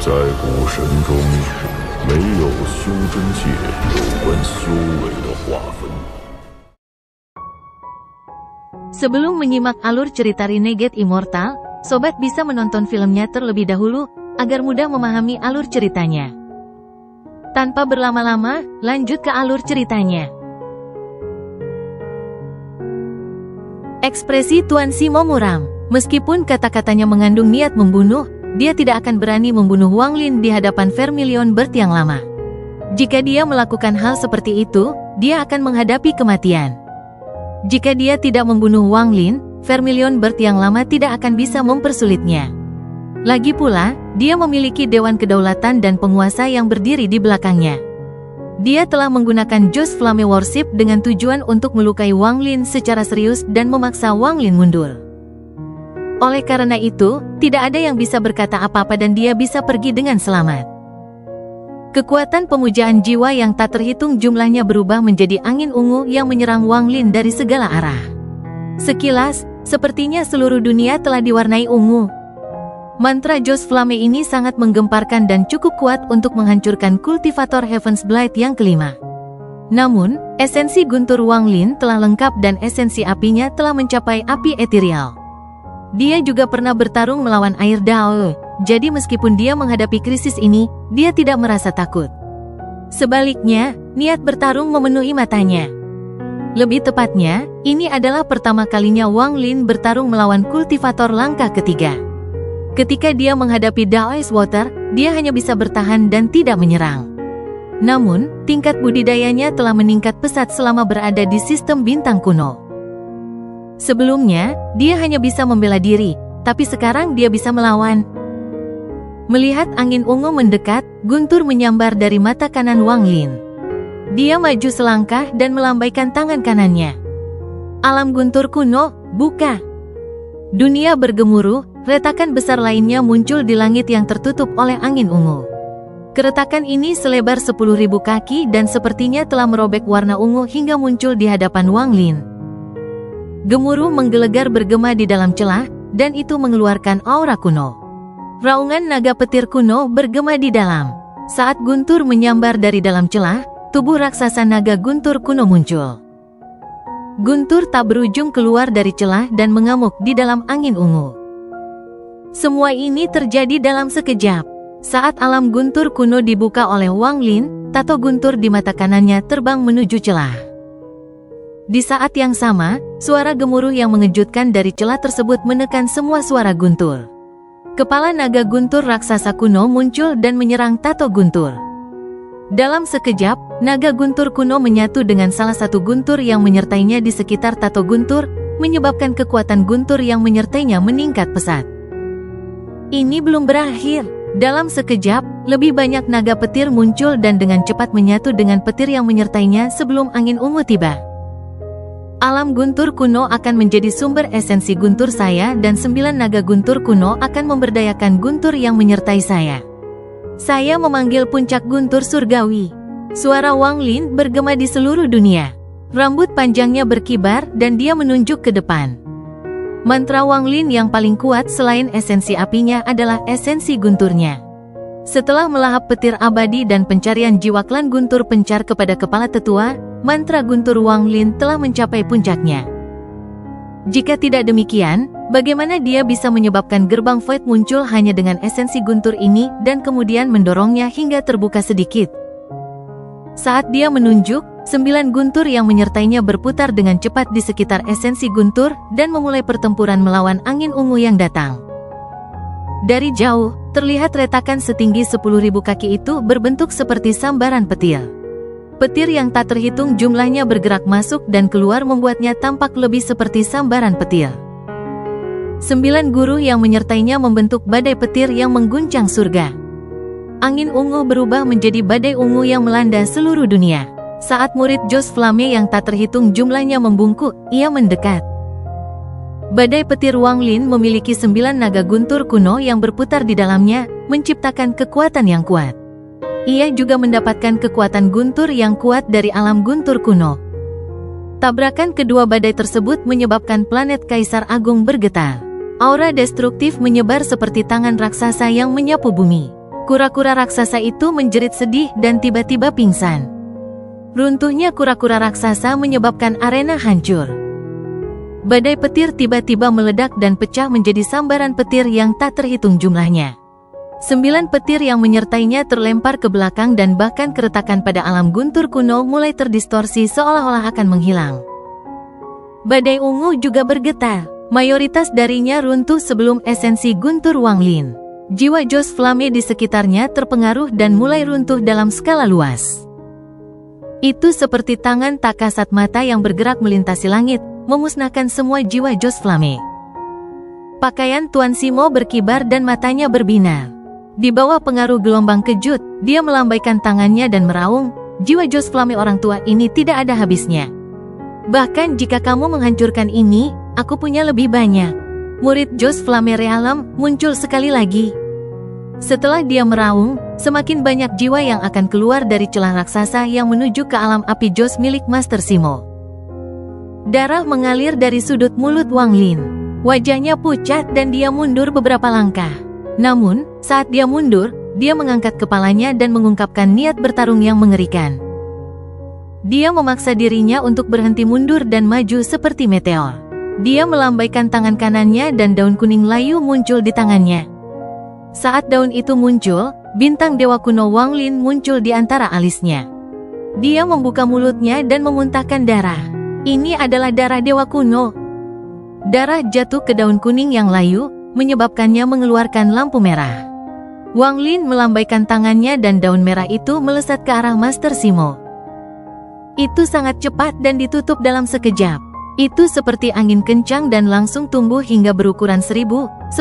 在古神中，没有修真界有关修为的划分。Sebelum menyimak alur cerita Renegade Immortal, sobat bisa menonton filmnya terlebih dahulu, agar mudah memahami alur ceritanya. Tanpa berlama-lama, lanjut ke alur ceritanya. Ekspresi Tuan Simo muram. Meskipun kata-katanya mengandung niat membunuh, dia tidak akan berani membunuh Wang Lin di hadapan Vermilion Bird yang lama. Jika dia melakukan hal seperti itu, dia akan menghadapi kematian. Jika dia tidak membunuh Wang Lin, Vermilion Bird yang lama tidak akan bisa mempersulitnya. Lagi pula, dia memiliki Dewan Kedaulatan dan penguasa yang berdiri di belakangnya. Dia telah menggunakan Jose Flame Worship dengan tujuan untuk melukai Wang Lin secara serius dan memaksa Wang Lin mundur. Oleh karena itu, tidak ada yang bisa berkata apa-apa dan dia bisa pergi dengan selamat. Kekuatan pemujaan jiwa yang tak terhitung jumlahnya berubah menjadi angin ungu yang menyerang Wang Lin dari segala arah. Sekilas, sepertinya seluruh dunia telah diwarnai ungu. Mantra Jose Flame ini sangat menggemparkan dan cukup kuat untuk menghancurkan kultivator Heaven's Blight yang kelima. Namun, esensi guntur Wang Lin telah lengkap dan esensi apinya telah mencapai api ethereal. Dia juga pernah bertarung melawan air Dao, jadi meskipun dia menghadapi krisis ini, dia tidak merasa takut. Sebaliknya, niat bertarung memenuhi matanya. Lebih tepatnya, ini adalah pertama kalinya Wang Lin bertarung melawan kultivator langkah ketiga. Ketika dia menghadapi Dao Ice Water, dia hanya bisa bertahan dan tidak menyerang. Namun, tingkat budidayanya telah meningkat pesat selama berada di sistem bintang kuno. Sebelumnya, dia hanya bisa membela diri, tapi sekarang dia bisa melawan. Melihat angin ungu mendekat, guntur menyambar dari mata kanan Wang Lin. Dia maju selangkah dan melambaikan tangan kanannya. Alam guntur kuno, buka! Dunia bergemuruh, retakan besar lainnya muncul di langit yang tertutup oleh angin ungu. Keretakan ini selebar 10.000 kaki dan sepertinya telah merobek warna ungu hingga muncul di hadapan Wang Lin. Gemuruh menggelegar bergema di dalam celah, dan itu mengeluarkan aura kuno. Raungan naga petir kuno bergema di dalam. Saat guntur menyambar dari dalam celah, tubuh raksasa naga guntur kuno muncul. Guntur tak berujung keluar dari celah dan mengamuk di dalam angin ungu. Semua ini terjadi dalam sekejap. Saat alam guntur kuno dibuka oleh Wang Lin, tato guntur di mata kanannya terbang menuju celah. Di saat yang sama, suara gemuruh yang mengejutkan dari celah tersebut menekan semua suara guntur. Kepala naga guntur raksasa kuno muncul dan menyerang tato guntur. Dalam sekejap, naga guntur kuno menyatu dengan salah satu guntur yang menyertainya di sekitar tato guntur, menyebabkan kekuatan guntur yang menyertainya meningkat pesat. Ini belum berakhir. Dalam sekejap, lebih banyak naga petir muncul dan dengan cepat menyatu dengan petir yang menyertainya sebelum angin ungu tiba. Alam guntur kuno akan menjadi sumber esensi guntur saya dan 9 naga guntur kuno akan memberdayakan guntur yang menyertai saya. Saya memanggil puncak guntur surgawi. Suara Wang Lin bergema di seluruh dunia. Rambut panjangnya berkibar dan dia menunjuk ke depan. Mantra Wang Lin yang paling kuat selain esensi apinya adalah esensi gunturnya. Setelah melahap petir abadi dan pencarian jiwa klan guntur pencar kepada kepala tetua, mantra guntur Wang Lin telah mencapai puncaknya. Jika tidak demikian, bagaimana dia bisa menyebabkan gerbang void muncul hanya dengan esensi guntur ini dan kemudian mendorongnya hingga terbuka sedikit? Saat dia menunjuk, 9 guntur yang menyertainya berputar dengan cepat di sekitar esensi guntur dan memulai pertempuran melawan angin ungu yang datang. Dari jauh, terlihat retakan setinggi 10.000 kaki itu berbentuk seperti sambaran petir. Petir yang tak terhitung jumlahnya bergerak masuk dan keluar membuatnya tampak lebih seperti sambaran petir. 9 guru yang menyertainya membentuk badai petir yang mengguncang surga. Angin ungu berubah menjadi badai ungu yang melanda seluruh dunia. Saat murid Jose Flame yang tak terhitung jumlahnya membungkuk, ia mendekat. Badai petir Wang Lin memiliki 9 naga guntur kuno yang berputar di dalamnya, menciptakan kekuatan yang kuat. Ia juga mendapatkan kekuatan guntur yang kuat dari alam guntur kuno. Tabrakan kedua badai tersebut menyebabkan planet Kaisar Agung bergetar. Aura destruktif menyebar seperti tangan raksasa yang menyapu bumi. Kura-kura raksasa itu menjerit sedih dan tiba-tiba pingsan. Runtuhnya kura-kura raksasa menyebabkan arena hancur. Badai petir tiba-tiba meledak dan pecah menjadi sambaran petir yang tak terhitung jumlahnya. 9 petir yang menyertainya terlempar ke belakang dan bahkan keretakan pada alam guntur kuno mulai terdistorsi seolah-olah akan menghilang. Badai ungu juga bergetar. Mayoritas darinya runtuh sebelum esensi guntur Wanglin. Jiwa Jos Flame di sekitarnya terpengaruh dan mulai runtuh dalam skala luas. Itu seperti tangan tak kasat mata yang bergerak melintasi langit, memusnahkan semua jiwa Jos Flame. Pakaian Tuan Simo berkibar dan matanya berbinar. Di bawah pengaruh gelombang kejut, dia melambaikan tangannya dan meraung, jiwa Jos Flame orang tua ini tidak ada habisnya. Bahkan jika kamu menghancurkan ini, aku punya lebih banyak. Murid Jos Flame Realem muncul sekali lagi. Setelah dia meraung, semakin banyak jiwa yang akan keluar dari celah raksasa yang menuju ke alam api Jos milik Master Simo. Darah mengalir dari sudut mulut Wanglin. Wajahnya pucat dan dia mundur beberapa langkah. Namun, saat dia mundur, dia mengangkat kepalanya dan mengungkapkan niat bertarung yang mengerikan. Dia memaksa dirinya untuk berhenti mundur dan maju seperti meteor. Dia melambaikan tangan kanannya dan daun kuning layu muncul di tangannya. Saat daun itu muncul, bintang dewa kuno Wanglin muncul di antara alisnya. Dia membuka mulutnya dan memuntahkan darah. Ini adalah darah dewa kuno. Darah jatuh ke daun kuning yang layu, menyebabkannya mengeluarkan lampu merah. Wanglin melambaikan tangannya dan daun merah itu melesat ke arah Master Simo. Itu sangat cepat dan ditutup dalam sekejap. Itu seperti angin kencang dan langsung tumbuh hingga berukuran 1.000, 10.000,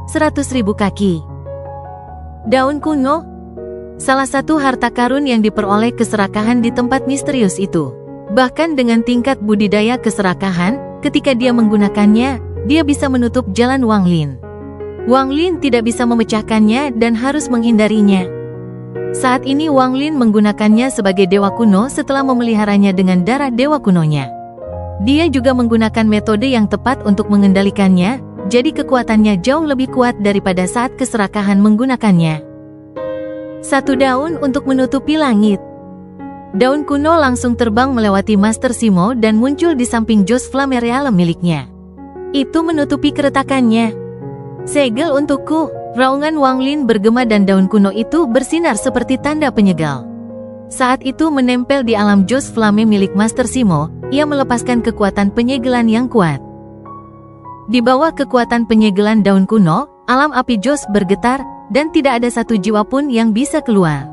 100.000 kaki. Daun kuno, salah satu harta karun yang diperoleh keserakahan di tempat misterius itu. Bahkan dengan tingkat budidaya keserakahan, ketika dia menggunakannya, dia bisa menutup jalan Wanglin. Wanglin tidak bisa memecahkannya dan harus menghindarinya. Saat ini Wanglin menggunakannya sebagai dewa kuno setelah memeliharanya dengan darah dewa kunonya. Dia juga menggunakan metode yang tepat untuk mengendalikannya, jadi kekuatannya jauh lebih kuat daripada saat keserakahan menggunakannya. Satu daun untuk menutupi langit. Daun kuno langsung terbang melewati Master Simo dan muncul di samping Jos Flame Realem miliknya. Itu menutupi keretakannya. Segel untukku, raungan Wanglin bergema dan daun kuno itu bersinar seperti tanda penyegal. Saat itu menempel di alam Jos Flame milik Master Simo, ia melepaskan kekuatan penyegelan yang kuat. Di bawah kekuatan penyegelan daun kuno, alam api Jos bergetar, dan tidak ada satu jiwa pun yang bisa keluar.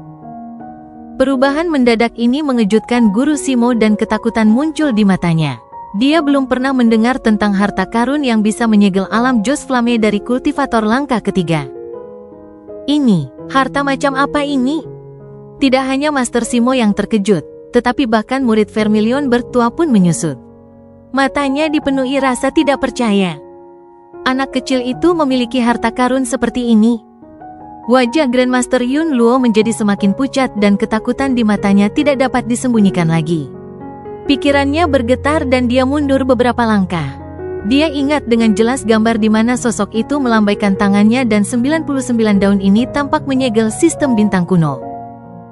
Perubahan mendadak ini mengejutkan Guru Simo dan ketakutan muncul di matanya. Dia belum pernah mendengar tentang harta karun yang bisa menyegel alam Jos Flame dari kultivator langkah ketiga. Ini, harta macam apa ini? Tidak hanya Master Simo yang terkejut, tetapi bahkan murid Vermilion bertua pun menyusut. Matanya dipenuhi rasa tidak percaya. Anak kecil itu memiliki harta karun seperti ini. Wajah Grandmaster Yun Luo menjadi semakin pucat dan ketakutan di matanya tidak dapat disembunyikan lagi. Pikirannya bergetar dan dia mundur beberapa langkah. Dia ingat dengan jelas gambar di mana sosok itu melambaikan tangannya dan 99 daun ini tampak menyegel sistem bintang kuno.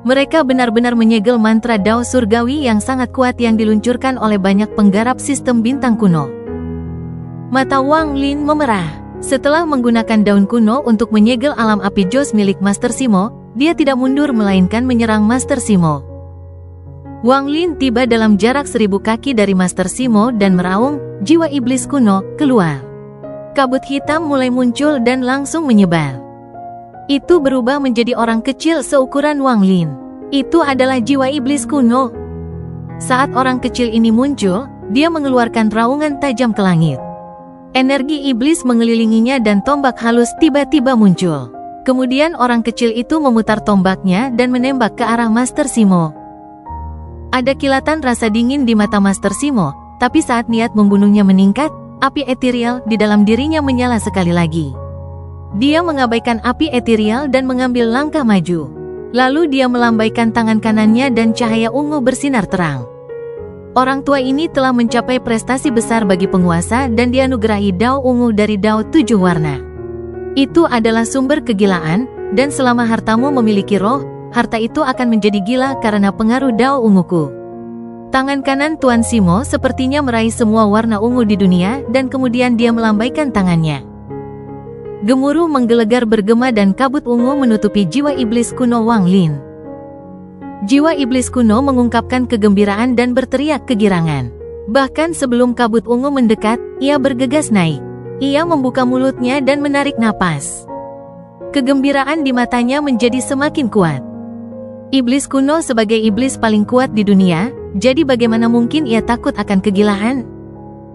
Mereka benar-benar menyegel mantra Dao surgawi yang sangat kuat yang diluncurkan oleh banyak penggarap sistem bintang kuno. Mata Wanglin memerah. Setelah menggunakan daun kuno untuk menyegel alam api Jos milik Master Simo, dia tidak mundur melainkan menyerang Master Simo. Wanglin tiba dalam jarak 1000 kaki dari Master Simo dan meraung, jiwa iblis kuno, keluar. Kabut hitam mulai muncul dan langsung menyebar. Itu berubah menjadi orang kecil seukuran Wanglin. Itu adalah jiwa iblis kuno. Saat orang kecil ini muncul, dia mengeluarkan raungan tajam ke langit. Energi iblis mengelilinginya dan tombak halus tiba-tiba muncul. Kemudian orang kecil itu memutar tombaknya dan menembak ke arah Master Simo. Ada kilatan rasa dingin di mata Master Simo, tapi saat niat membunuhnya meningkat, api ethereal di dalam dirinya menyala sekali lagi. Dia mengabaikan api ethereal dan mengambil langkah maju. Lalu dia melambaikan tangan kanannya dan cahaya ungu bersinar terang. Orang tua ini telah mencapai prestasi besar bagi penguasa dan dianugerahi Dao ungu dari Dao 7 warna. Itu adalah sumber kegilaan, dan selama hartamu memiliki roh, harta itu akan menjadi gila karena pengaruh Dao unguku. Tangan kanan Tuan Simo sepertinya meraih semua warna ungu di dunia dan kemudian dia melambaikan tangannya. Gemuruh menggelegar bergema dan kabut ungu menutupi jiwa iblis kuno Wang Lin. Jiwa iblis kuno mengungkapkan kegembiraan dan berteriak kegirangan. Bahkan sebelum kabut ungu mendekat, ia bergegas naik. Ia membuka mulutnya dan menarik napas. Kegembiraan di matanya menjadi semakin kuat. Iblis kuno sebagai iblis paling kuat di dunia, jadi bagaimana mungkin ia takut akan kegilaan?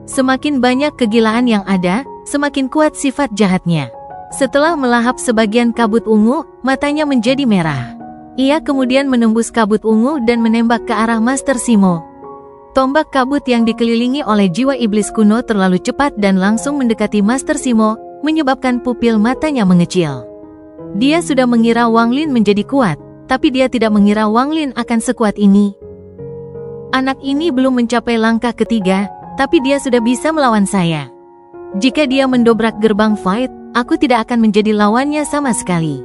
Semakin banyak kegilaan yang ada, semakin kuat sifat jahatnya. Setelah melahap sebagian kabut ungu, matanya menjadi merah. Ia kemudian menembus kabut ungu dan menembak ke arah Master Simo. Tombak kabut yang dikelilingi oleh jiwa iblis kuno terlalu cepat dan langsung mendekati Master Simo, menyebabkan pupil matanya mengecil. Dia sudah mengira Wang Lin menjadi kuat, tapi dia tidak mengira Wang Lin akan sekuat ini. Anak ini belum mencapai langkah ketiga, tapi dia sudah bisa melawan saya. Jika dia mendobrak gerbang fight, aku tidak akan menjadi lawannya sama sekali.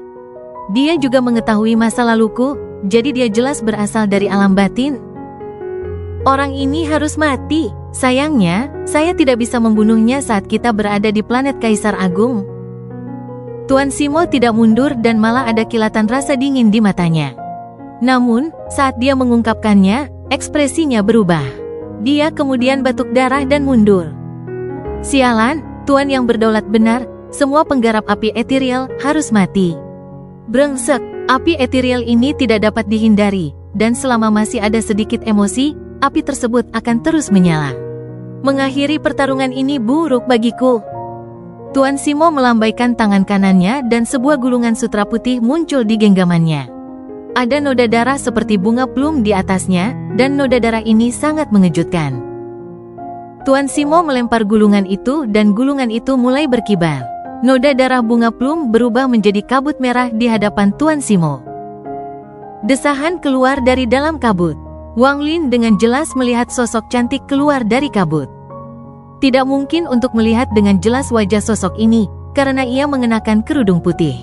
Dia juga mengetahui masa laluku, jadi dia jelas berasal dari alam batin. Orang ini harus mati. Sayangnya, saya tidak bisa membunuhnya saat kita berada di planet Kaisar Agung. Tuan Simo tidak mundur dan malah ada kilatan rasa dingin di matanya. Namun, saat dia mengungkapkannya, ekspresinya berubah. Dia kemudian batuk darah dan mundur. Sialan, Tuan yang berdaulat benar, semua penggarap api etiril harus mati. Brengsek, api etiril ini tidak dapat dihindari, dan selama masih ada sedikit emosi, api tersebut akan terus menyala. Mengakhiri pertarungan ini buruk bagiku. Tuan Simo melambaikan tangan kanannya dan sebuah gulungan sutra putih muncul di genggamannya. Ada noda darah seperti bunga plum di atasnya, dan noda darah ini sangat mengejutkan. Tuan Simo melempar gulungan itu dan gulungan itu mulai berkibar. Noda darah bunga plum berubah menjadi kabut merah di hadapan Tuan Simo. Desahan keluar dari dalam kabut. Wang Lin dengan jelas melihat sosok cantik keluar dari kabut. Tidak mungkin untuk melihat dengan jelas wajah sosok ini, karena ia mengenakan kerudung putih.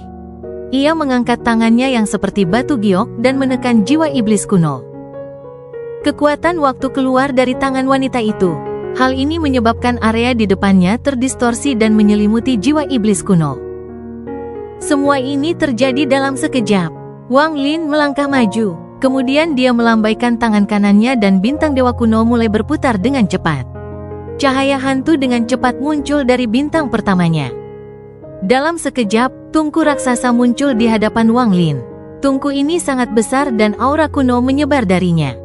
Ia mengangkat tangannya yang seperti batu giok dan menekan jiwa iblis kuno. Kekuatan waktu keluar dari tangan wanita itu. Hal ini menyebabkan area di depannya terdistorsi dan menyelimuti jiwa iblis kuno. Semua ini terjadi dalam sekejap. Wang Lin melangkah maju. Kemudian dia melambaikan tangan kanannya dan bintang dewa kuno mulai berputar dengan cepat. Cahaya hantu dengan cepat muncul dari bintang pertamanya. Dalam sekejap, tungku raksasa muncul di hadapan Wang Lin. Tungku ini sangat besar dan aura kuno menyebar darinya.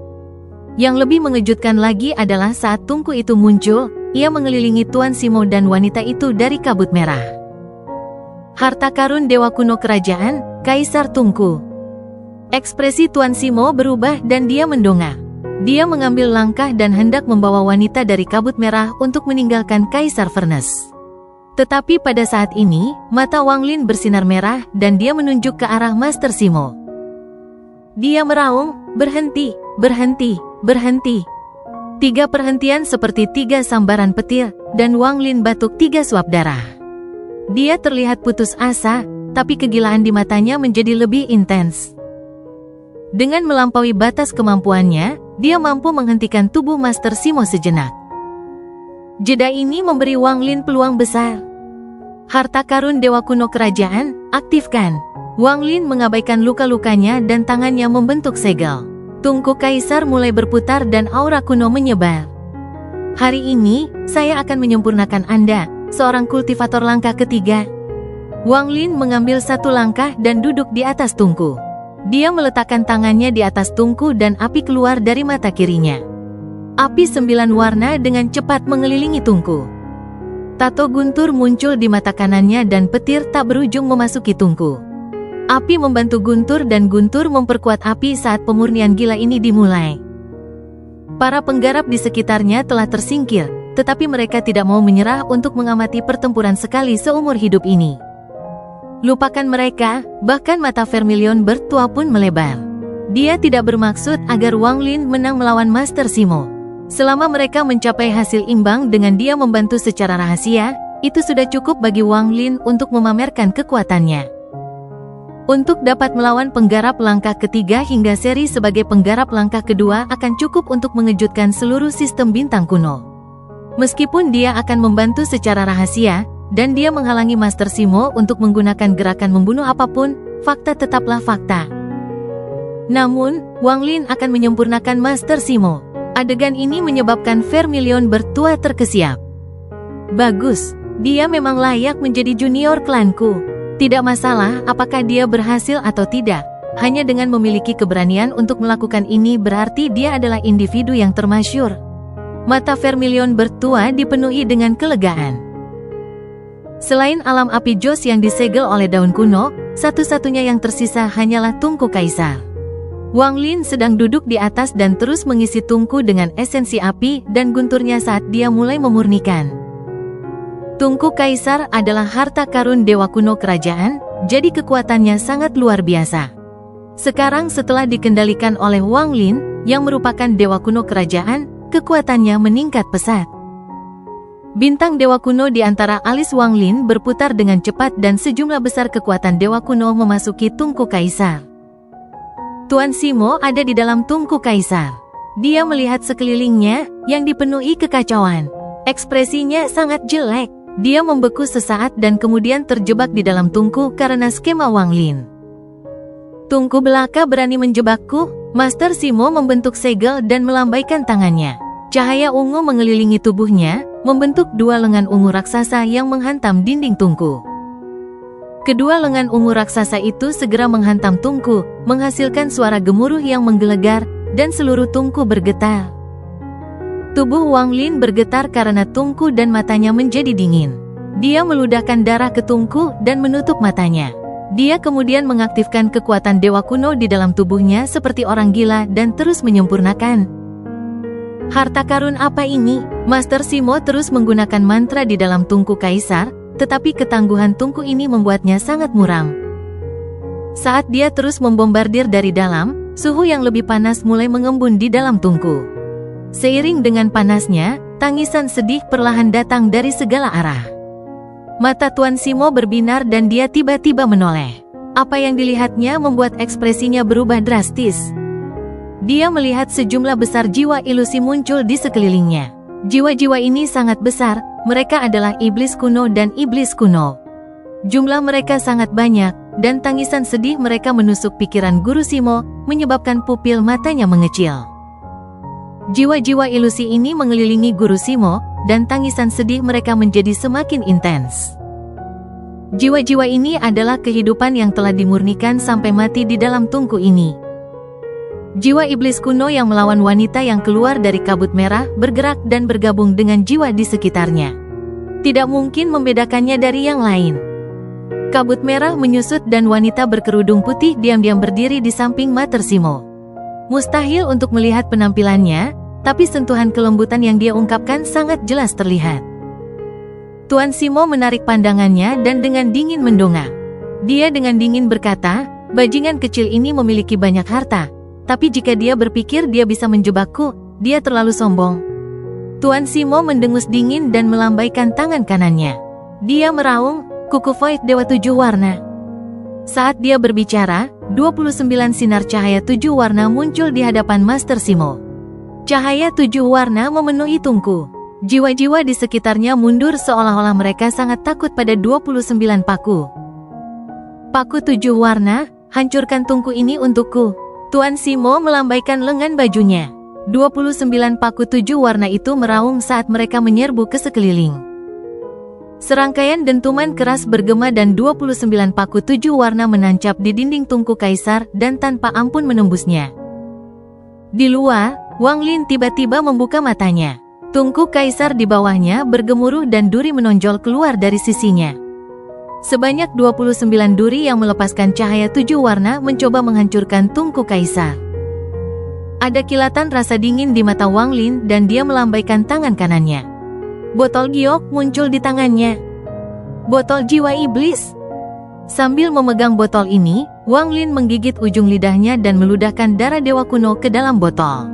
Yang lebih mengejutkan lagi adalah saat tungku itu muncul, ia mengelilingi Tuan Simo dan wanita itu dari kabut merah. Harta karun dewa kuno kerajaan, Kaisar Tungku. Ekspresi Tuan Simo berubah dan dia mendongak. Dia mengambil langkah dan hendak membawa wanita dari kabut merah untuk meninggalkan Kaisar Furnace. Tetapi pada saat ini, mata Wang Lin bersinar merah dan dia menunjuk ke arah Master Simo. Dia meraung, "Berhenti, berhenti, berhenti." 3 perhentian seperti 3 sambaran petir, dan Wang Lin batuk 3 suap darah. Dia terlihat putus asa, tapi kegilaan di matanya menjadi lebih intens. Dengan melampaui batas kemampuannya, dia mampu menghentikan tubuh Master Simo sejenak. Jeda ini memberi Wang Lin peluang besar. Harta karun dewa kuno kerajaan, aktifkan. Wang Lin mengabaikan luka-lukanya dan tangannya membentuk segel. Tungku kaisar mulai berputar dan aura kuno menyebar. Hari ini, saya akan menyempurnakan Anda, seorang kultivator langkah ketiga. Wang Lin mengambil 1 langkah dan duduk di atas tungku. Dia meletakkan tangannya di atas tungku dan api keluar dari mata kirinya. Api 9 warna dengan cepat mengelilingi tungku. Tato guntur muncul di mata kanannya dan petir tak berujung memasuki tungku. Api membantu guntur dan guntur memperkuat api saat pemurnian gila ini dimulai. Para penggarap di sekitarnya telah tersingkir, tetapi mereka tidak mau menyerah untuk mengamati pertempuran sekali seumur hidup ini. Lupakan mereka, bahkan mata Vermilion bertua pun melebar. Dia tidak bermaksud agar Wang Lin menang melawan Master Simo. Selama mereka mencapai hasil imbang dengan dia membantu secara rahasia, itu sudah cukup bagi Wang Lin untuk memamerkan kekuatannya. Untuk dapat melawan penggarap langkah ketiga hingga seri sebagai penggarap langkah kedua akan cukup untuk mengejutkan seluruh sistem bintang kuno. Meskipun dia akan membantu secara rahasia, dan dia menghalangi Master Simo untuk menggunakan gerakan membunuh apapun, fakta tetaplah fakta. Namun, Wang Lin akan menyempurnakan Master Simo. Adegan ini menyebabkan Vermilion bertua terkesiap. Bagus, dia memang layak menjadi junior klanku. Tidak masalah apakah dia berhasil atau tidak. Hanya dengan memiliki keberanian untuk melakukan ini berarti dia adalah individu yang termasyur. Mata Vermilion bertua dipenuhi dengan kelegaan. Selain alam api Jos yang disegel oleh daun kuno, satu-satunya yang tersisa hanyalah tungku kaisar. Wang Lin sedang duduk di atas dan terus mengisi tungku dengan esensi api dan gunturnya saat dia mulai memurnikan. Tungku kaisar adalah harta karun dewa kuno kerajaan, jadi kekuatannya sangat luar biasa. Sekarang setelah dikendalikan oleh Wang Lin, yang merupakan dewa kuno kerajaan, kekuatannya meningkat pesat. Bintang dewa kuno di antara alis Wang Lin berputar dengan cepat dan sejumlah besar kekuatan dewa kuno memasuki tungku kaisar. Tuan Simo ada di dalam tungku kaisar. Dia melihat sekelilingnya, yang dipenuhi kekacauan. Ekspresinya sangat jelek. Dia membeku sesaat dan kemudian terjebak di dalam tungku karena skema Wang Lin. Tungku belaka berani menjebakku? Master Simo membentuk segel dan melambaikan tangannya. Cahaya ungu mengelilingi tubuhnya, membentuk dua lengan ungu raksasa yang menghantam dinding tungku. Kedua lengan ungu raksasa itu segera menghantam tungku, menghasilkan suara gemuruh yang menggelegar, dan seluruh tungku bergetar. Tubuh Wang Lin bergetar karena tungku dan matanya menjadi dingin. Dia meludahkan darah ke tungku dan menutup matanya. Dia kemudian mengaktifkan kekuatan dewa kuno di dalam tubuhnya seperti orang gila dan terus menyempurnakan. Harta karun apa ini? Master Simo terus menggunakan mantra di dalam tungku kaisar, tetapi ketangguhan tungku ini membuatnya sangat muram. Saat dia terus membombardir dari dalam, suhu yang lebih panas mulai mengembun di dalam tungku. Seiring dengan panasnya, tangisan sedih perlahan datang dari segala arah. Mata Tuan Simo berbinar dan dia tiba-tiba menoleh. Apa yang dilihatnya membuat ekspresinya berubah drastis. Dia melihat sejumlah besar jiwa ilusi muncul di sekelilingnya. Jiwa-jiwa ini sangat besar, mereka adalah iblis kuno dan iblis kuno. Jumlah mereka sangat banyak, dan tangisan sedih mereka menusuk pikiran Guru Simo, menyebabkan pupil matanya mengecil. Jiwa-jiwa ilusi ini mengelilingi Guru Simo, dan tangisan sedih mereka menjadi semakin intens. Jiwa-jiwa ini adalah kehidupan yang telah dimurnikan sampai mati di dalam tungku ini. Jiwa iblis kuno yang melawan wanita yang keluar dari kabut merah bergerak dan bergabung dengan jiwa di sekitarnya. Tidak mungkin membedakannya dari yang lain. Kabut merah menyusut dan wanita berkerudung putih diam-diam berdiri di samping Master Simo. Mustahil untuk melihat penampilannya, tapi sentuhan kelembutan yang dia ungkapkan sangat jelas terlihat. Tuan Simo menarik pandangannya dan dengan dingin mendongak. Dia dengan dingin berkata, bajingan kecil ini memiliki banyak harta. Tapi jika dia berpikir dia bisa menjebakku, dia terlalu sombong. Tuan Simo mendengus dingin dan melambaikan tangan kanannya. Dia meraung, kuku void dewa 7 warna. Saat dia berbicara, 29 sinar cahaya 7 warna muncul di hadapan Master Simo. Cahaya 7 warna memenuhi tungku. Jiwa-jiwa di sekitarnya mundur seolah-olah mereka sangat takut pada 29 paku. Paku 7 warna, hancurkan tungku ini untukku. Tuan Simo melambaikan lengan bajunya. 29 paku 7 warna itu meraung saat mereka menyerbu ke sekeliling. Serangkaian dentuman keras bergema dan 29 paku 7 warna menancap di dinding tungku kaisar dan tanpa ampun menembusnya. Di luar, Wang Lin tiba-tiba membuka matanya. Tungku kaisar di bawahnya bergemuruh dan duri menonjol keluar dari sisinya. Sebanyak 29 duri yang melepaskan cahaya 7 warna mencoba menghancurkan tungku kaisar. Ada kilatan rasa dingin di mata Wang Lin dan dia melambaikan tangan kanannya. Botol giok muncul di tangannya. Botol jiwa iblis. Sambil memegang botol ini, Wang Lin menggigit ujung lidahnya dan meludahkan darah dewa kuno ke dalam botol.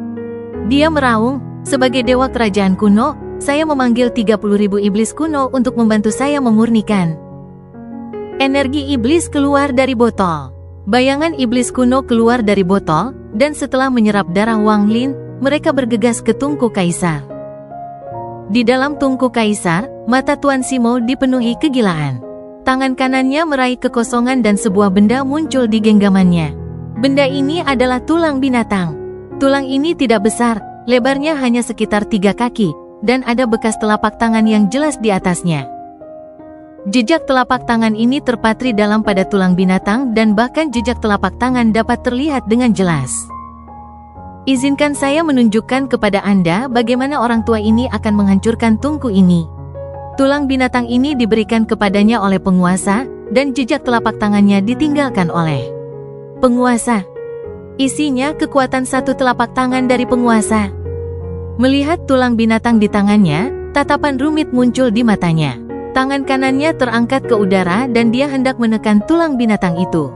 Dia meraung, sebagai dewa kerajaan kuno, saya memanggil 30.000 iblis kuno untuk membantu saya memurnikan. Energi iblis keluar dari botol. Bayangan iblis kuno keluar dari botol, dan setelah menyerap darah Wang Lin, mereka bergegas ke tungku kaisar. Di dalam tungku kaisar, mata Tuan Simo dipenuhi kegilaan. Tangan kanannya meraih kekosongan dan sebuah benda muncul di genggamannya. Benda ini adalah tulang binatang. Tulang ini tidak besar, lebarnya hanya sekitar 3 kaki, dan ada bekas telapak tangan yang jelas di atasnya. Jejak telapak tangan ini terpatri dalam pada tulang binatang dan bahkan jejak telapak tangan dapat terlihat dengan jelas. Izinkan saya menunjukkan kepada Anda bagaimana orang tua ini akan menghancurkan tungku ini. Tulang binatang ini diberikan kepadanya oleh penguasa, dan jejak telapak tangannya ditinggalkan oleh penguasa. Isinya kekuatan 1 telapak tangan dari penguasa. Melihat tulang binatang di tangannya, tatapan rumit muncul di matanya. Tangan kanannya terangkat ke udara dan dia hendak menekan tulang binatang itu.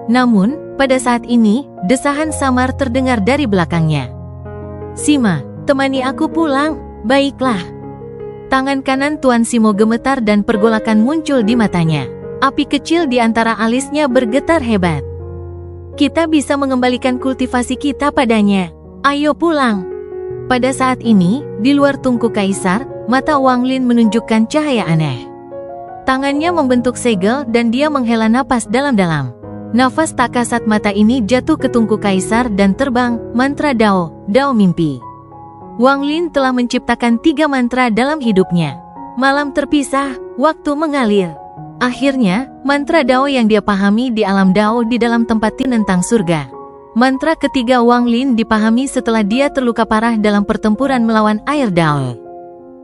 Namun, pada saat ini, desahan samar terdengar dari belakangnya. "Sima, temani aku pulang." "Baiklah." Tangan kanan Tuan Simo gemetar dan pergolakan muncul di matanya. Api kecil di antara alisnya bergetar hebat. "Kita bisa mengembalikan kultivasi kita padanya. Ayo pulang." Pada saat ini, di luar tungku kaisar, mata Wang Lin menunjukkan cahaya aneh. Tangannya membentuk segel dan dia menghela napas dalam-dalam. Nafas tak kasat mata ini jatuh ke tungku kaisar dan terbang, mantra Dao, Dao mimpi. Wang Lin telah menciptakan 3 mantra dalam hidupnya. Malam terpisah, waktu mengalir. Akhirnya, mantra Dao yang dia pahami di alam Dao di dalam tempat tinentang surga. Mantra ketiga Wang Lin dipahami setelah dia terluka parah dalam pertempuran melawan air Dao.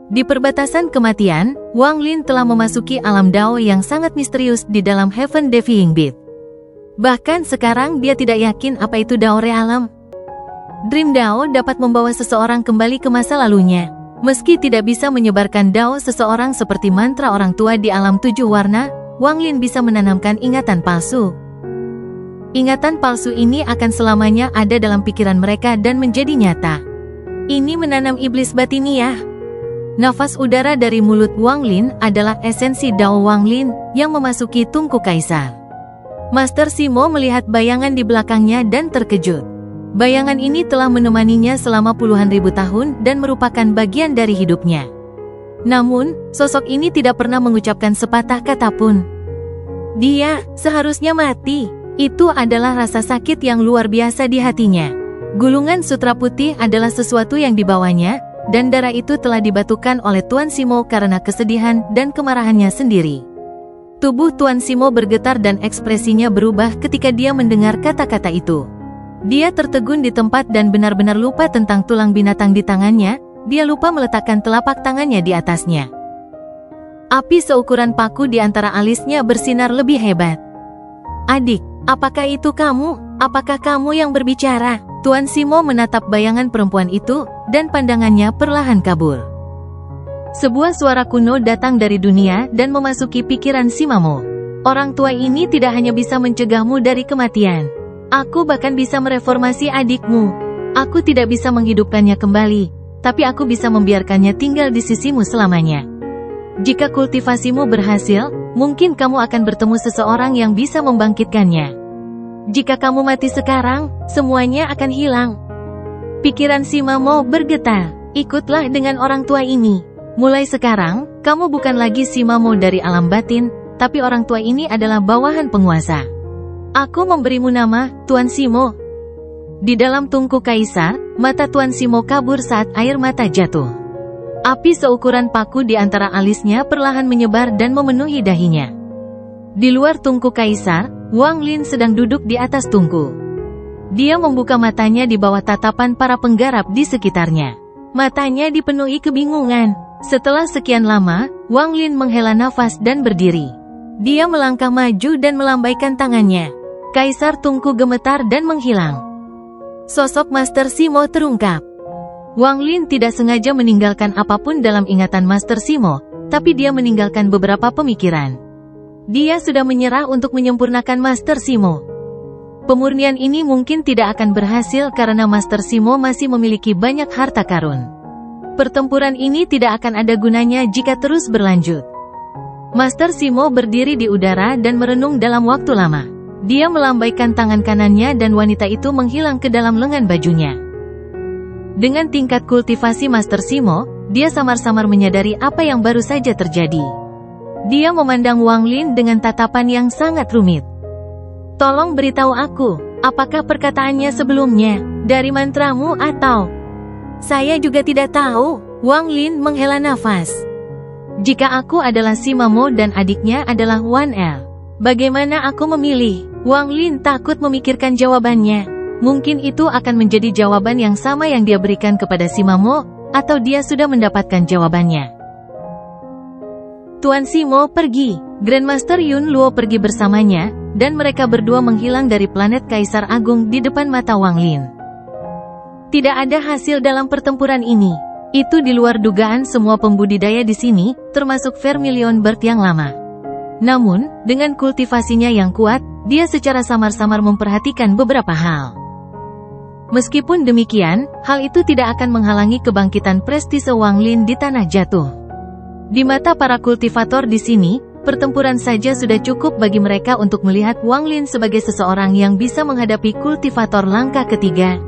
Di perbatasan kematian, Wang Lin telah memasuki alam Dao yang sangat misterius di dalam Heaven Defying Beat. Bahkan sekarang dia tidak yakin apa itu Dao Realem. Dream Dao dapat membawa seseorang kembali ke masa lalunya. Meski tidak bisa menyebarkan Dao seseorang seperti mantra orang tua di alam 7 warna, Wang Lin bisa menanamkan ingatan palsu. Ingatan palsu ini akan selamanya ada dalam pikiran mereka dan menjadi nyata. Ini menanam iblis batiniah. Nafas udara dari mulut Wang Lin adalah esensi Dao Wang Lin yang memasuki tungku kaisar. Master Simo melihat bayangan di belakangnya dan terkejut. Bayangan ini telah menemaninya selama puluhan ribu tahun dan merupakan bagian dari hidupnya. Namun, sosok ini tidak pernah mengucapkan sepatah kata pun. Dia seharusnya mati. Itu adalah rasa sakit yang luar biasa di hatinya. Gulungan sutra putih adalah sesuatu yang dibawanya, dan darah itu telah dibatukan oleh Tuan Simo karena kesedihan dan kemarahannya sendiri. Tubuh Tuan Simo bergetar dan ekspresinya berubah ketika dia mendengar kata-kata itu. Dia tertegun di tempat dan benar-benar lupa tentang tulang binatang di tangannya, dia lupa meletakkan telapak tangannya di atasnya. Api seukuran paku di antara alisnya bersinar lebih hebat. "Adik, apakah itu kamu? Apakah kamu yang berbicara?" Tuan Simo menatap bayangan perempuan itu, dan pandangannya perlahan kabur. Sebuah suara kuno datang dari dunia dan memasuki pikiran Simamo. "Orang tua ini tidak hanya bisa mencegahmu dari kematian. Aku bahkan bisa mereformasi adikmu. Aku tidak bisa menghidupkannya kembali, tapi aku bisa membiarkannya tinggal di sisimu selamanya. Jika kultivasimu berhasil, mungkin kamu akan bertemu seseorang yang bisa membangkitkannya. Jika kamu mati sekarang, semuanya akan hilang." Pikiran Simamo bergetar. "Ikutlah dengan orang tua ini. Mulai sekarang, kamu bukan lagi Simamo dari alam batin, tapi orang tua ini adalah bawahan penguasa. Aku memberimu nama, Tuan Simo." Di dalam tungku kaisar, mata Tuan Simo kabur saat air mata jatuh. Api seukuran paku di antara alisnya perlahan menyebar dan memenuhi dahinya. Di luar tungku kaisar, Wang Lin sedang duduk di atas tungku. Dia membuka matanya di bawah tatapan para penggarap di sekitarnya. Matanya dipenuhi kebingungan. Setelah sekian lama, Wang Lin menghela nafas dan berdiri. Dia melangkah maju dan melambaikan tangannya. Kaisar tungku gemetar dan menghilang. Sosok Master Simo terungkap. Wang Lin tidak sengaja meninggalkan apapun dalam ingatan Master Simo, tapi dia meninggalkan beberapa pemikiran. Dia sudah menyerah untuk menyempurnakan Master Simo. Pemurnian ini mungkin tidak akan berhasil karena Master Simo masih memiliki banyak harta karun. Pertempuran ini tidak akan ada gunanya jika terus berlanjut. Master Simo berdiri di udara dan merenung dalam waktu lama. Dia melambaikan tangan kanannya dan wanita itu menghilang ke dalam lengan bajunya. Dengan tingkat kultivasi Master Simo, dia samar-samar menyadari apa yang baru saja terjadi. Dia memandang Wang Lin dengan tatapan yang sangat rumit. Tolong beritahu aku, apakah perkataannya sebelumnya dari mantramu atau... Saya juga tidak tahu. Wang Lin menghela nafas. Jika aku adalah Simamo dan adiknya adalah Wan El, bagaimana aku memilih? Wang Lin takut memikirkan jawabannya. Mungkin itu akan menjadi jawaban yang sama yang dia berikan kepada Simamo, atau dia sudah mendapatkan jawabannya. Tuan Simo pergi. Grandmaster Yun Luo pergi bersamanya, dan mereka berdua menghilang dari planet Kaisar Agung di depan mata Wang Lin. Tidak ada hasil dalam pertempuran ini. Itu di luar dugaan semua pembudidaya di sini, termasuk Vermilion Bird yang lama. Namun, dengan kultivasinya yang kuat, dia secara samar-samar memperhatikan beberapa hal. Meskipun demikian, hal itu tidak akan menghalangi kebangkitan prestise Wang Lin di tanah jatuh. Di mata para kultivator di sini, pertempuran saja sudah cukup bagi mereka untuk melihat Wang Lin sebagai seseorang yang bisa menghadapi kultivator langkah ketiga.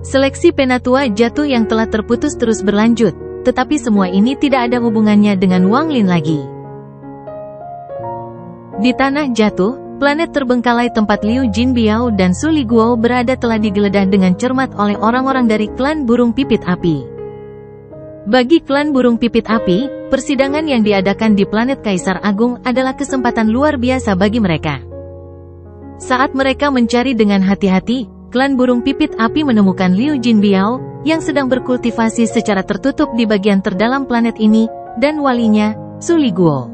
Seleksi penatua jatuh yang telah terputus terus berlanjut, tetapi semua ini tidak ada hubungannya dengan Wang Lin lagi. Di tanah jatuh, planet terbengkalai tempat Liu Jinbiao dan Su Liguo berada telah digeledah dengan cermat oleh orang-orang dari klan burung pipit api. Bagi klan burung pipit api, persidangan yang diadakan di planet Kaisar Agung adalah kesempatan luar biasa bagi mereka. Saat mereka mencari dengan hati-hati, klan burung pipit api menemukan Liu Jinbiao, yang sedang berkultivasi secara tertutup di bagian terdalam planet ini, dan walinya, Su Liguo.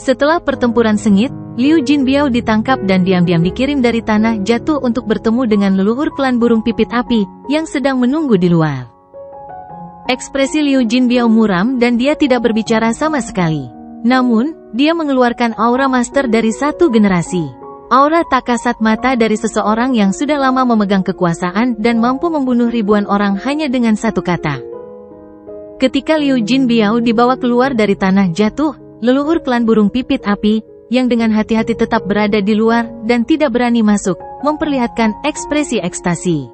Setelah pertempuran sengit, Liu Jinbiao ditangkap dan diam-diam dikirim dari tanah jatuh untuk bertemu dengan leluhur klan burung pipit api, yang sedang menunggu di luar. Ekspresi Liu Jinbiao muram dan dia tidak berbicara sama sekali. Namun, dia mengeluarkan aura master dari satu generasi. Aura tak kasat mata dari seseorang yang sudah lama memegang kekuasaan dan mampu membunuh ribuan orang hanya dengan satu kata. Ketika Liu Jinbiao dibawa keluar dari tanah jatuh, leluhur klan burung pipit api, yang dengan hati-hati tetap berada di luar dan tidak berani masuk, memperlihatkan ekspresi ekstasi.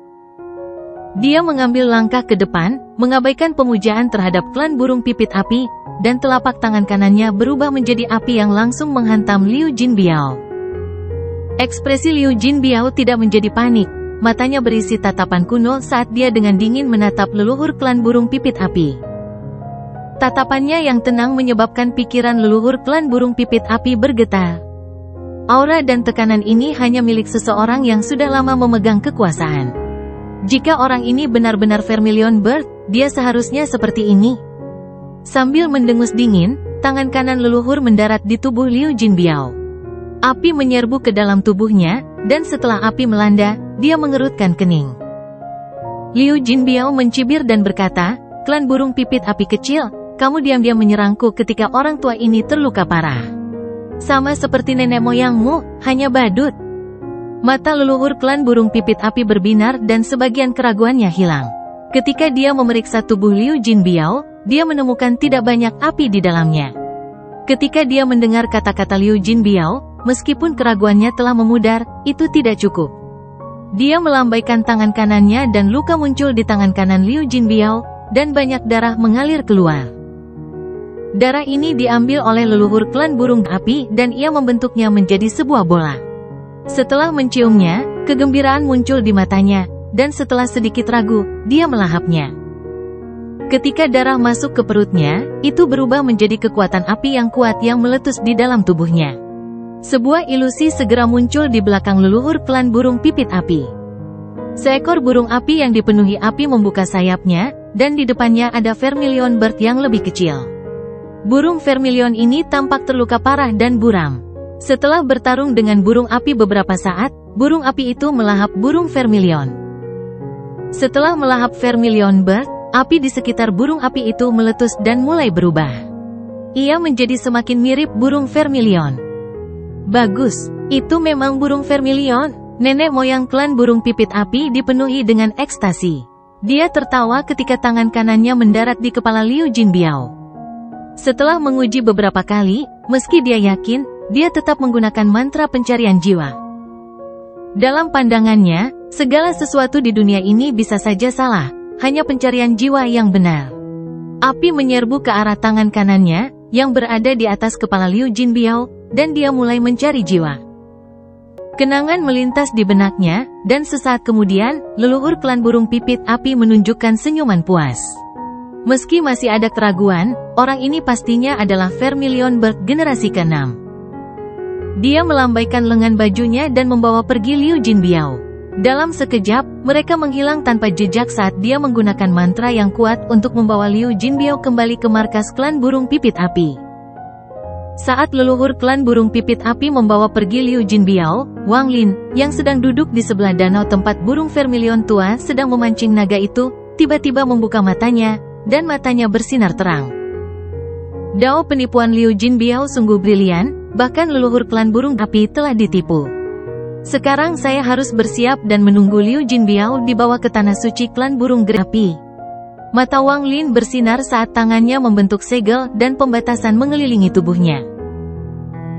Dia mengambil langkah ke depan, mengabaikan pemujaan terhadap klan burung pipit api, dan telapak tangan kanannya berubah menjadi api yang langsung menghantam Liu Jinbiao. Ekspresi Liu Jinbiao tidak menjadi panik, matanya berisi tatapan kuno saat dia dengan dingin menatap leluhur klan burung pipit api. Tatapannya yang tenang menyebabkan pikiran leluhur klan burung pipit api bergetar. Aura dan tekanan ini hanya milik seseorang yang sudah lama memegang kekuasaan. Jika orang ini benar-benar Vermilion Bird, dia seharusnya seperti ini. Sambil mendengus dingin, tangan kanan leluhur mendarat di tubuh Liu Jinbiao. Api menyerbu ke dalam tubuhnya, dan setelah api melanda, dia mengerutkan kening. Liu Jinbiao mencibir dan berkata, "Klan burung pipit api kecil, kamu diam-diam menyerangku ketika orang tua ini terluka parah. Sama seperti nenek moyangmu, hanya badut." Mata leluhur klan burung pipit api berbinar dan sebagian keraguannya hilang. Ketika dia memeriksa tubuh Liu Jinbiao, dia menemukan tidak banyak api di dalamnya. Ketika dia mendengar kata-kata Liu Jinbiao, meskipun keraguannya telah memudar, itu tidak cukup. Dia melambaikan tangan kanannya dan luka muncul di tangan kanan Liu Jinbiao, dan banyak darah mengalir keluar. Darah ini diambil oleh leluhur klan burung api dan ia membentuknya menjadi sebuah bola. Setelah menciumnya, kegembiraan muncul di matanya, dan setelah sedikit ragu, dia melahapnya. Ketika darah masuk ke perutnya, itu berubah menjadi kekuatan api yang kuat yang meletus di dalam tubuhnya. Sebuah ilusi segera muncul di belakang leluhur klan burung pipit api. Seekor burung api yang dipenuhi api membuka sayapnya, dan di depannya ada Vermilion Bird yang lebih kecil. Burung Vermilion ini tampak terluka parah dan buram. Setelah bertarung dengan burung api beberapa saat, burung api itu melahap burung Vermilion. Setelah melahap Vermilion Bird, api di sekitar burung api itu meletus dan mulai berubah. Ia menjadi semakin mirip burung Vermilion. Bagus, itu memang burung Vermilion. Nenek moyang klan burung pipit api dipenuhi dengan ekstasi. Dia tertawa ketika tangan kanannya mendarat di kepala Liu Jinbiao. Setelah menguji beberapa kali, meski dia yakin, dia tetap menggunakan mantra pencarian jiwa. Dalam pandangannya, segala sesuatu di dunia ini bisa saja salah, hanya pencarian jiwa yang benar. Api menyerbu ke arah tangan kanannya, yang berada di atas kepala Liu Jinbiao, dan dia mulai mencari jiwa. Kenangan melintas di benaknya, dan sesaat kemudian, leluhur klan burung pipit api menunjukkan senyuman puas. Meski masih ada keraguan, orang ini pastinya adalah Vermilion Bird generasi ke-6. Dia melambaikan lengan bajunya dan membawa pergi Liu Jinbiao. Dalam sekejap, mereka menghilang tanpa jejak saat dia menggunakan mantra yang kuat untuk membawa Liu Jinbiao kembali ke markas klan burung pipit api. Saat leluhur klan burung pipit api membawa pergi Liu Jinbiao, Wang Lin, yang sedang duduk di sebelah danau tempat burung vermilion tua sedang memancing naga itu, tiba-tiba membuka matanya, dan matanya bersinar terang. Dao penipuan Liu Jinbiao sungguh brilian, bahkan leluhur klan burung api telah ditipu. Sekarang saya harus bersiap dan menunggu Liu Jinbiao dibawa ke tanah suci klan burung api. Mata Wang Lin bersinar saat tangannya membentuk segel dan pembatasan mengelilingi tubuhnya.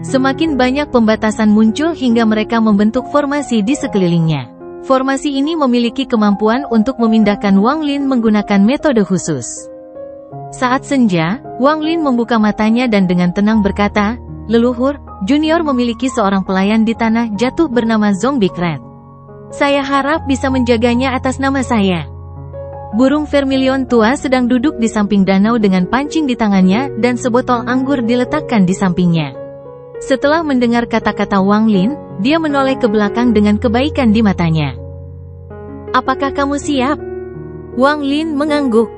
Semakin banyak pembatasan muncul hingga mereka membentuk formasi di sekelilingnya. Formasi ini memiliki kemampuan untuk memindahkan Wang Lin menggunakan metode khusus. Saat senja, Wang Lin membuka matanya dan dengan tenang berkata, "Leluhur, Junior memiliki seorang pelayan di tanah jatuh bernama Zombie Rat. Saya harap bisa menjaganya atas nama saya." Burung vermilion tua sedang duduk di samping danau dengan pancing di tangannya dan sebotol anggur diletakkan di sampingnya. Setelah mendengar kata-kata Wang Lin, dia menoleh ke belakang dengan kebaikan di matanya. "Apakah kamu siap?" Wang Lin mengangguk.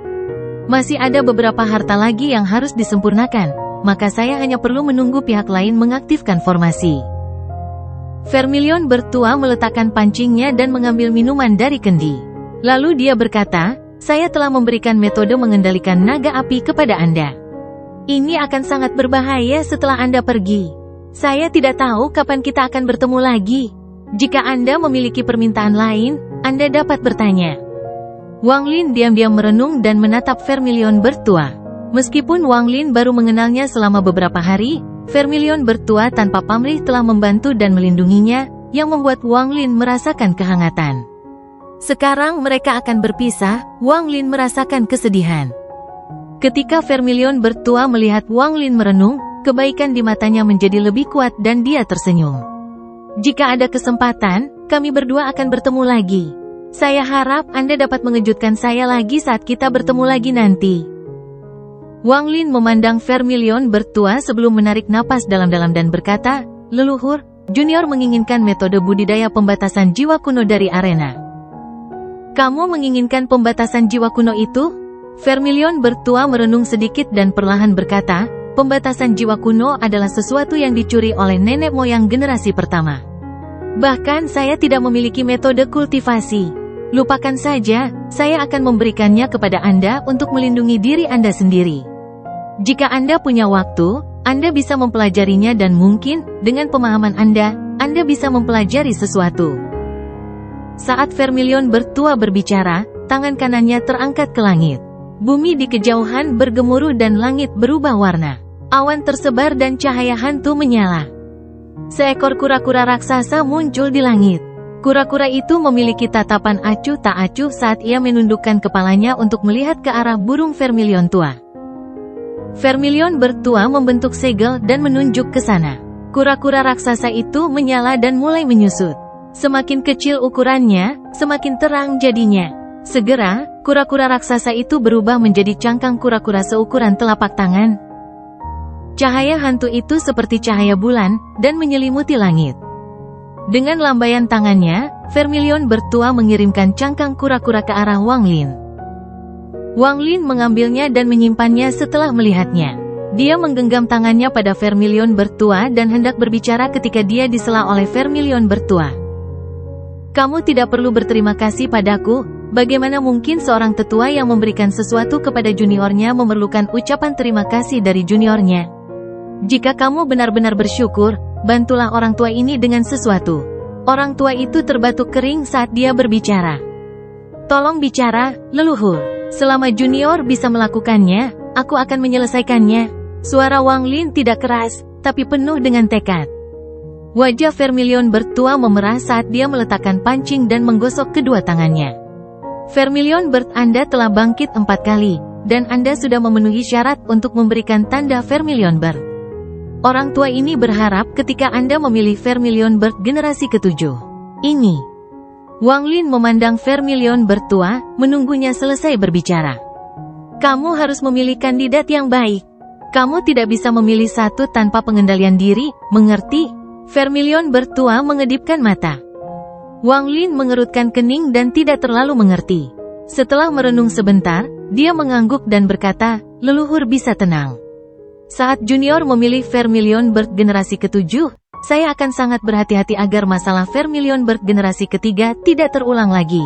"Masih ada beberapa harta lagi yang harus disempurnakan, maka saya hanya perlu menunggu pihak lain mengaktifkan formasi." Vermilion bertua meletakkan pancingnya dan mengambil minuman dari kendi. Lalu dia berkata, "Saya telah memberikan metode mengendalikan naga api kepada Anda. Ini akan sangat berbahaya setelah Anda pergi. Saya tidak tahu kapan kita akan bertemu lagi. Jika Anda memiliki permintaan lain, Anda dapat bertanya." Wang Lin diam-diam merenung dan menatap Vermilion bertua. Meskipun Wang Lin baru mengenalnya selama beberapa hari, Vermilion bertua tanpa pamrih telah membantu dan melindunginya, yang membuat Wang Lin merasakan kehangatan. Sekarang mereka akan berpisah, Wang Lin merasakan kesedihan. Ketika Vermilion bertua melihat Wang Lin merenung, kebaikan di matanya menjadi lebih kuat dan dia tersenyum. "Jika ada kesempatan, kami berdua akan bertemu lagi. Saya harap Anda dapat mengejutkan saya lagi saat kita bertemu lagi nanti." Wang Lin memandang Vermilion bertua sebelum menarik napas dalam-dalam dan berkata, "Leluhur, Junior menginginkan metode budidaya pembatasan jiwa kuno dari arena." "Kamu menginginkan pembatasan jiwa kuno itu?" Vermilion bertua merenung sedikit dan perlahan berkata, "Pembatasan jiwa kuno adalah sesuatu yang dicuri oleh nenek moyang generasi pertama. Bahkan saya tidak memiliki metode kultivasi. Lupakan saja, saya akan memberikannya kepada Anda untuk melindungi diri Anda sendiri. Jika Anda punya waktu, Anda bisa mempelajarinya dan mungkin, dengan pemahaman Anda bisa mempelajari sesuatu." Saat Vermilion bertua berbicara, tangan kanannya terangkat ke langit. Bumi di kejauhan bergemuruh dan langit berubah warna. Awan tersebar dan cahaya hantu menyala. Seekor kura-kura raksasa muncul di langit. Kura-kura itu memiliki tatapan acuh tak acuh saat ia menundukkan kepalanya untuk melihat ke arah burung Vermilion tua. Vermilion bertua membentuk segel dan menunjuk ke sana. Kura-kura raksasa itu menyala dan mulai menyusut. Semakin kecil ukurannya, semakin terang jadinya. Segera, kura-kura raksasa itu berubah menjadi cangkang kura-kura seukuran telapak tangan. Cahaya hantu itu seperti cahaya bulan, dan menyelimuti langit. Dengan lambaian tangannya, Vermilion bertua mengirimkan cangkang kura-kura ke arah Wang Lin. Wang Lin mengambilnya dan menyimpannya setelah melihatnya. Dia menggenggam tangannya pada Vermilion bertua dan hendak berbicara ketika dia disela oleh Vermilion bertua. "Kamu tidak perlu berterima kasih padaku. Bagaimana mungkin seorang tetua yang memberikan sesuatu kepada juniornya memerlukan ucapan terima kasih dari juniornya? Jika kamu benar-benar bersyukur, bantulah orang tua ini dengan sesuatu." Orang tua itu terbatuk kering saat dia berbicara. "Tolong bicara, leluhur. Selama junior bisa melakukannya, aku akan menyelesaikannya." Suara Wang Lin tidak keras, tapi penuh dengan tekad. Wajah Vermilion Bird tua memerah saat dia meletakkan pancing dan menggosok kedua tangannya. Vermilion Bird, Anda telah bangkit 4 kali, dan Anda sudah memenuhi syarat untuk memberikan tanda Vermilion Bird. Orang tua ini berharap ketika Anda memilih Vermilion Bird generasi ke-7 ini. Wang Lin memandang Vermilion Bird tua, menunggunya selesai berbicara. Kamu harus memilih kandidat yang baik. Kamu tidak bisa memilih satu tanpa pengendalian diri, mengerti? Vermilion Bird tua mengedipkan mata. Wang Lin mengerutkan kening dan tidak terlalu mengerti. Setelah merenung sebentar, dia mengangguk dan berkata, leluhur bisa tenang. Saat Junior memilih Vermilion Bird generasi ke-7, saya akan sangat berhati-hati agar masalah Vermilion Bird generasi ke-3 tidak terulang lagi.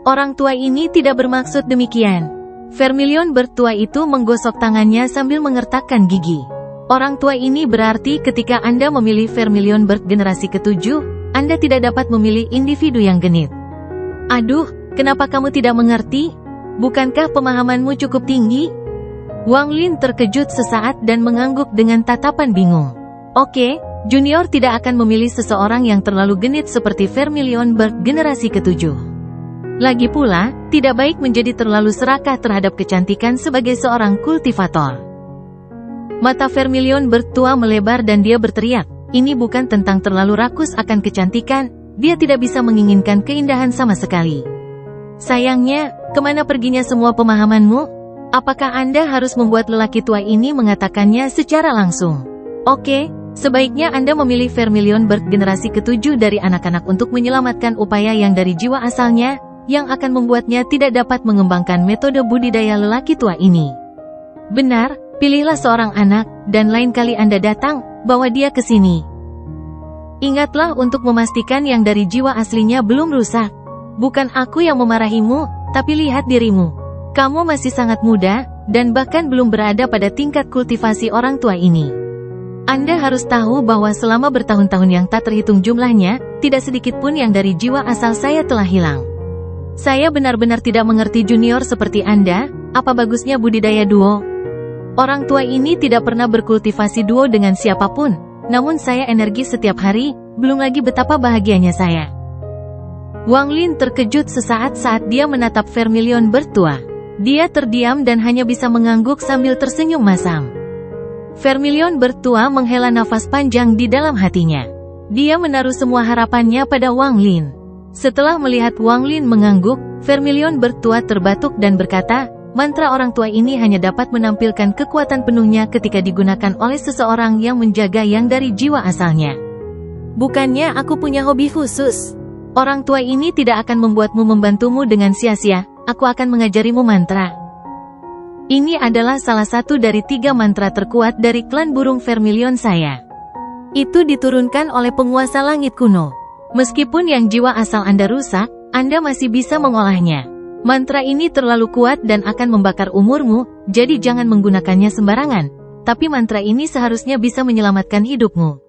Orang tua ini tidak bermaksud demikian. Vermilion Bird tua itu menggosok tangannya sambil mengertakkan gigi. Orang tua ini berarti ketika Anda memilih Vermilion Bird generasi ke-7, Anda tidak dapat memilih individu yang genit. Aduh, kenapa kamu tidak mengerti? Bukankah pemahamanmu cukup tinggi? Wang Lin terkejut sesaat dan mengangguk dengan tatapan bingung. Oke, Junior tidak akan memilih seseorang yang terlalu genit seperti Vermilion Bird generasi ke-7. Lagi pula, tidak baik menjadi terlalu serakah terhadap kecantikan sebagai seorang kultivator. Mata Vermilion Bird tua melebar dan dia berteriak, ini bukan tentang terlalu rakus akan kecantikan, dia tidak bisa menginginkan keindahan sama sekali. Sayangnya, kemana perginya semua pemahamanmu? Apakah Anda harus membuat lelaki tua ini mengatakannya secara langsung? Oke, sebaiknya Anda memilih Vermilion Bird generasi ke-7 dari anak-anak untuk menyelamatkan upaya yang dari jiwa asalnya, yang akan membuatnya tidak dapat mengembangkan metode budidaya lelaki tua ini. Benar, pilihlah seorang anak, dan lain kali Anda datang, bawa dia ke sini. Ingatlah untuk memastikan yang dari jiwa aslinya belum rusak. Bukan aku yang memarahimu, tapi lihat dirimu. Kamu masih sangat muda, dan bahkan belum berada pada tingkat kultivasi orang tua ini. Anda harus tahu bahwa selama bertahun-tahun yang tak terhitung jumlahnya, tidak sedikit pun yang dari jiwa asal saya telah hilang. Saya benar-benar tidak mengerti Junior seperti Anda, apa bagusnya budidaya duo? Orang tua ini tidak pernah berkultivasi duo dengan siapapun, namun saya energi setiap hari, belum lagi betapa bahagianya saya. Wang Lin terkejut sesaat saat dia menatap Vermilion Bird tua. Dia terdiam dan hanya bisa mengangguk sambil tersenyum masam. Vermilion Bird tua menghela nafas panjang di dalam hatinya. Dia menaruh semua harapannya pada Wang Lin. Setelah melihat Wang Lin mengangguk, Vermilion Bird tua terbatuk dan berkata, mantra orang tua ini hanya dapat menampilkan kekuatan penuhnya ketika digunakan oleh seseorang yang menjaga yang dari jiwa asalnya. Bukannya aku punya hobi khusus. Orang tua ini tidak akan membuatmu membantumu dengan sia-sia, aku akan mengajarimu mantra. Ini adalah salah satu dari 3 mantra terkuat dari klan burung Vermilion saya. Itu diturunkan oleh penguasa langit kuno. Meskipun yang jiwa asal Anda rusak, Anda masih bisa mengolahnya. Mantra ini terlalu kuat dan akan membakar umurmu, jadi jangan menggunakannya sembarangan. Tapi mantra ini seharusnya bisa menyelamatkan hidupmu.